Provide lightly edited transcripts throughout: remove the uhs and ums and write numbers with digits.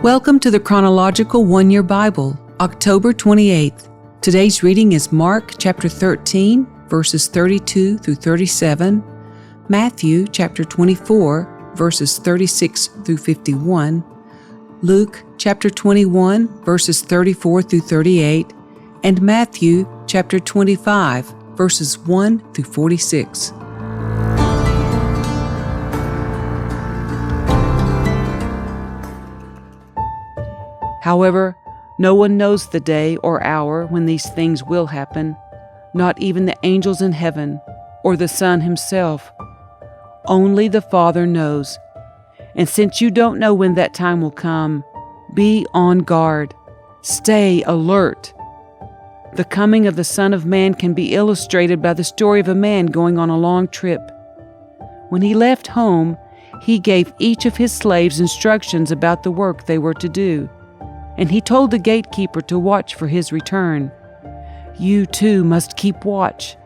Welcome to the Chronological One-Year Bible, October 28th. Today's reading is Mark chapter 13, verses 32 through 37, Matthew chapter 24, verses 36 through 51, Luke chapter 21, verses 34 through 38, and Matthew chapter 25, verses 1 through 46. However, no one knows the day or hour when these things will happen, not even the angels in heaven or the Son himself. Only the Father knows. And since you don't know when that time will come, be on guard. Stay alert. The coming of the Son of Man can be illustrated by the story of a man going on a long trip. When he left home, he gave each of his slaves instructions about the work they were to do. And he told the gatekeeper to watch for his return. You too must keep watch,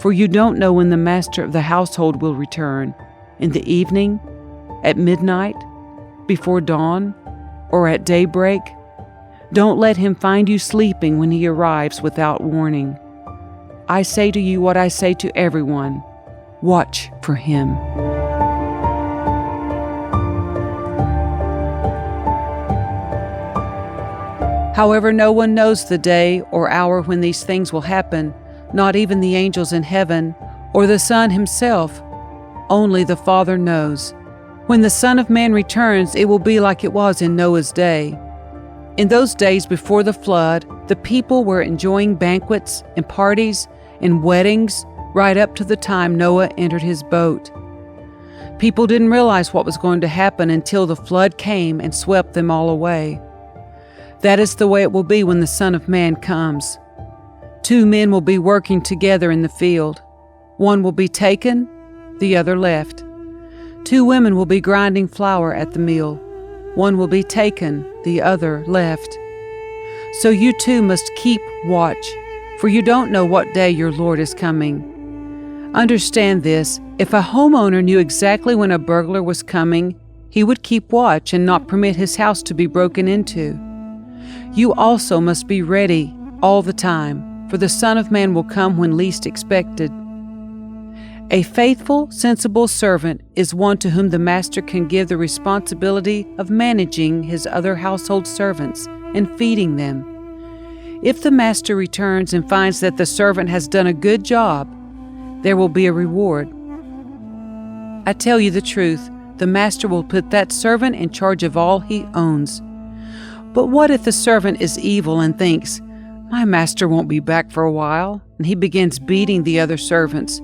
for you don't know when the master of the household will return, in the evening, at midnight, before dawn, or at daybreak. Don't let him find you sleeping when he arrives without warning. I say to you what I say to everyone, watch for him. However, no one knows the day or hour when these things will happen, not even the angels in heaven or the Son himself. Only the Father knows. When the Son of Man returns, it will be like it was in Noah's day. In those days before the flood, the people were enjoying banquets and parties and weddings right up to the time Noah entered his boat. People didn't realize what was going to happen until the flood came and swept them all away. That is the way it will be when the Son of Man comes. 2 men will be working together in the field. One will be taken, the other left. 2 women will be grinding flour at the mill. One will be taken, the other left. So you too must keep watch, for you don't know what day your Lord is coming. Understand this, if a homeowner knew exactly when a burglar was coming, he would keep watch and not permit his house to be broken into. You also must be ready all the time, for the Son of Man will come when least expected. A faithful, sensible servant is one to whom the master can give the responsibility of managing his other household servants and feeding them. If the master returns and finds that the servant has done a good job, there will be a reward. I tell you the truth, the master will put that servant in charge of all he owns. But what if the servant is evil and thinks, my master won't be back for a while, and he begins beating the other servants,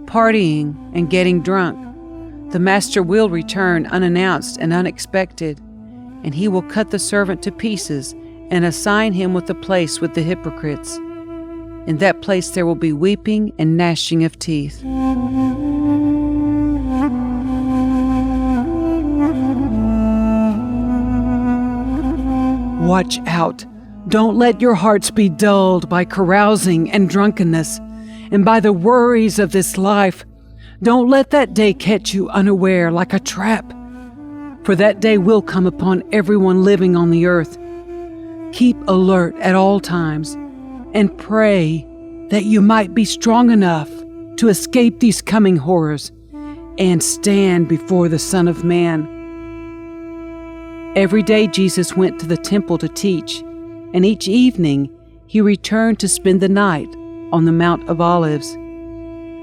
partying and getting drunk? The master will return unannounced and unexpected, and he will cut the servant to pieces and assign him with a place with the hypocrites. In that place there will be weeping and gnashing of teeth. Watch out. Don't let your hearts be dulled by carousing and drunkenness, and by the worries of this life. Don't let that day catch you unaware like a trap, for that day will come upon everyone living on the earth. Keep alert at all times, and pray that you might be strong enough to escape these coming horrors and stand before the Son of Man. Every day Jesus went to the temple to teach, and each evening he returned to spend the night on the Mount of Olives.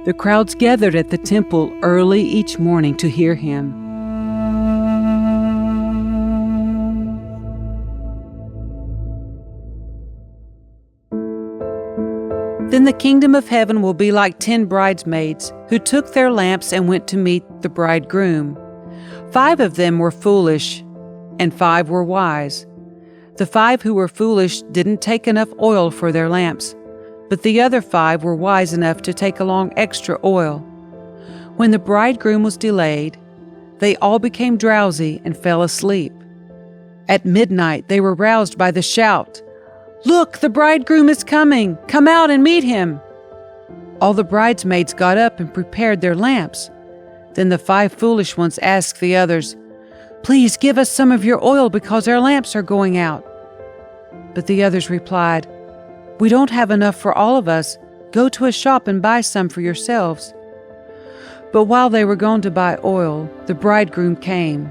The crowds gathered at the temple early each morning to hear him. Then the kingdom of heaven will be like 10 bridesmaids who took their lamps and went to meet the bridegroom. 5 of them were foolish, and 5 were wise. The 5 who were foolish didn't take enough oil for their lamps, but the other 5 were wise enough to take along extra oil. When the bridegroom was delayed, they all became drowsy and fell asleep. At midnight they were roused by the shout, "Look, the bridegroom is coming! Come out and meet him!" All the bridesmaids got up and prepared their lamps. Then the 5 foolish ones asked the others, "Please give us some of your oil because our lamps are going out." But the others replied, "We don't have enough for all of us. Go to a shop and buy some for yourselves." But while they were gone to buy oil, the bridegroom came.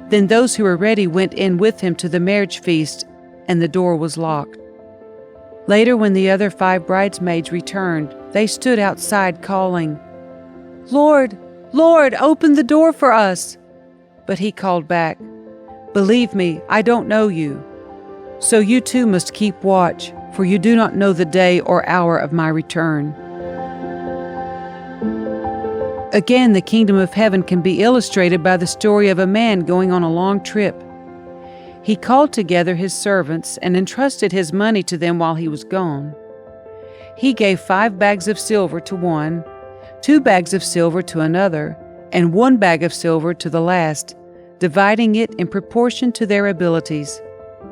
Then those who were ready went in with him to the marriage feast, and the door was locked. Later, when the other 5 bridesmaids returned, they stood outside calling, "Lord, Lord, open the door for us." But he called back, "Believe me, I don't know you. So you too must keep watch, for you do not know the day or hour of my return." Again, the kingdom of heaven can be illustrated by the story of a man going on a long trip. He called together his servants and entrusted his money to them while he was gone. He gave 5 bags of silver to one, 2 bags of silver to another, and 1 bag of silver to the last, dividing it in proportion to their abilities.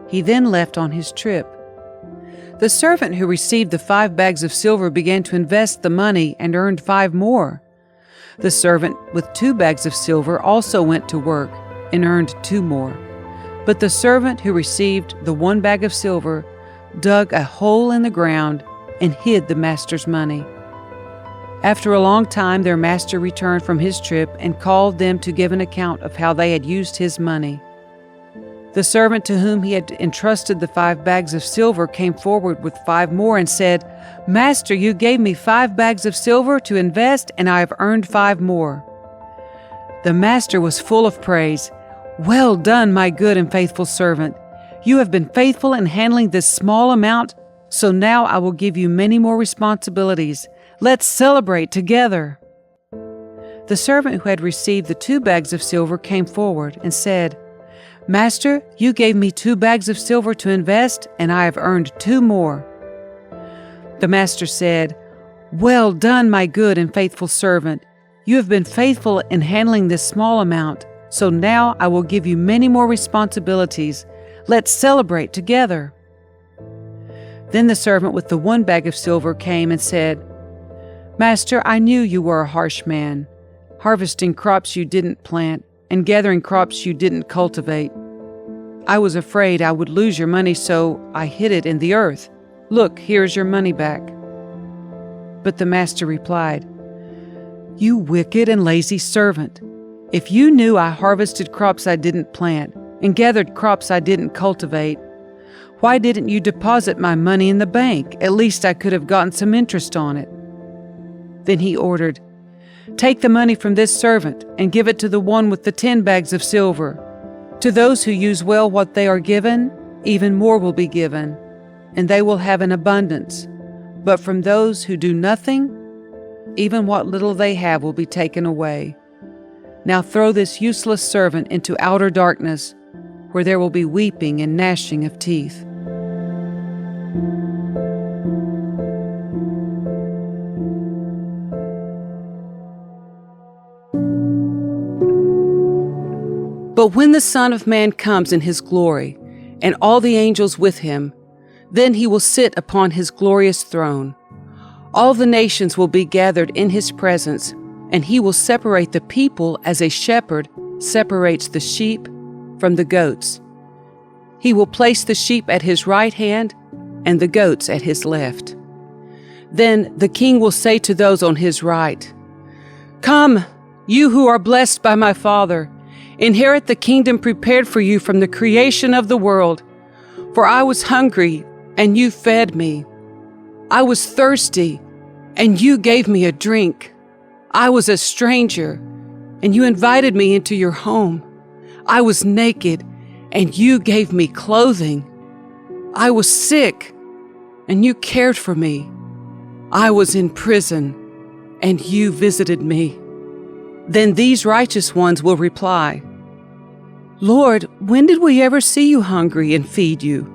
He then left on his trip. The servant who received the 5 bags of silver began to invest the money and earned 5 more. The servant with 2 bags of silver also went to work and earned 2 more. But the servant who received the 1 bag of silver dug a hole in the ground and hid the master's money. After a long time, their master returned from his trip and called them to give an account of how they had used his money. The servant to whom he had entrusted the 5 bags of silver came forward with 5 more and said, "Master, you gave me 5 bags of silver to invest, and I have earned 5 more." The master was full of praise. "Well done, my good and faithful servant. You have been faithful in handling this small amount, so now I will give you many more responsibilities. Let's celebrate together." The servant who had received the 2 bags of silver came forward and said, "Master, you gave me 2 bags of silver to invest, and I have earned 2 more." The master said, "Well done, my good and faithful servant. You have been faithful in handling this small amount, so now I will give you many more responsibilities. Let's celebrate together." Then the servant with the 1 bag of silver came and said, "Master, I knew you were a harsh man, harvesting crops you didn't plant and gathering crops you didn't cultivate. I was afraid I would lose your money, so I hid it in the earth. Look, here is your money back." But the master replied, "You wicked and lazy servant. If you knew I harvested crops I didn't plant and gathered crops I didn't cultivate, why didn't you deposit my money in the bank? At least I could have gotten some interest on it." Then he ordered, "Take the money from this servant and give it to the one with the 10 bags of silver. To those who use well what they are given, even more will be given, and they will have an abundance. But from those who do nothing, even what little they have will be taken away. Now throw this useless servant into outer darkness, where there will be weeping and gnashing of teeth." But when the Son of Man comes in his glory, and all the angels with him, then he will sit upon his glorious throne. All the nations will be gathered in his presence, and he will separate the people as a shepherd separates the sheep from the goats. He will place the sheep at his right hand and the goats at his left. Then the king will say to those on his right, "Come, you who are blessed by my Father, inherit the kingdom prepared for you from the creation of the world. For I was hungry, and you fed me. I was thirsty, and you gave me a drink. I was a stranger, and you invited me into your home. I was naked, and you gave me clothing. I was sick, and you cared for me. I was in prison, and you visited me." Then these righteous ones will reply, "Lord, when did we ever see you hungry and feed you,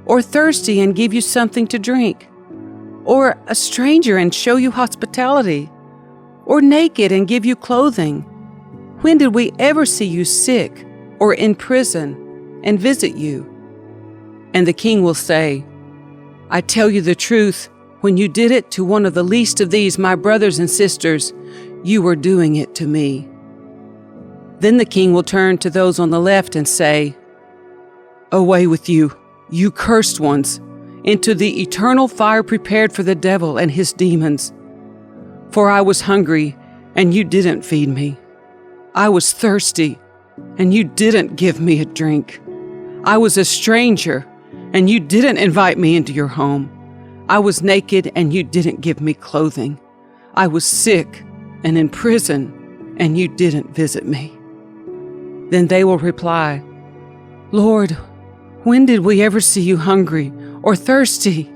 or thirsty and give you something to drink, or a stranger and show you hospitality, or naked and give you clothing? When did we ever see you sick or in prison and visit you?" And the king will say, "I tell you the truth, when you did it to one of the least of these, my brothers and sisters, you were doing it to me." Then the king will turn to those on the left and say, "Away with you, you cursed ones, into the eternal fire prepared for the devil and his demons. For I was hungry, and you didn't feed me. I was thirsty, and you didn't give me a drink. I was a stranger, and you didn't invite me into your home. I was naked, and you didn't give me clothing. I was sick and in prison, and you didn't visit me." Then they will reply, "Lord, when did we ever see you hungry or thirsty,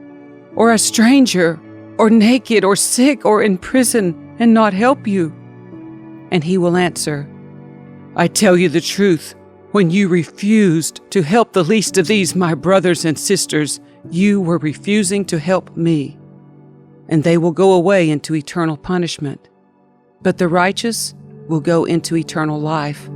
or a stranger, or naked, or sick, or in prison, and not help you?" And he will answer, "I tell you the truth, when you refused to help the least of these my brothers and sisters, you were refusing to help me." And they will go away into eternal punishment, but the righteous will go into eternal life.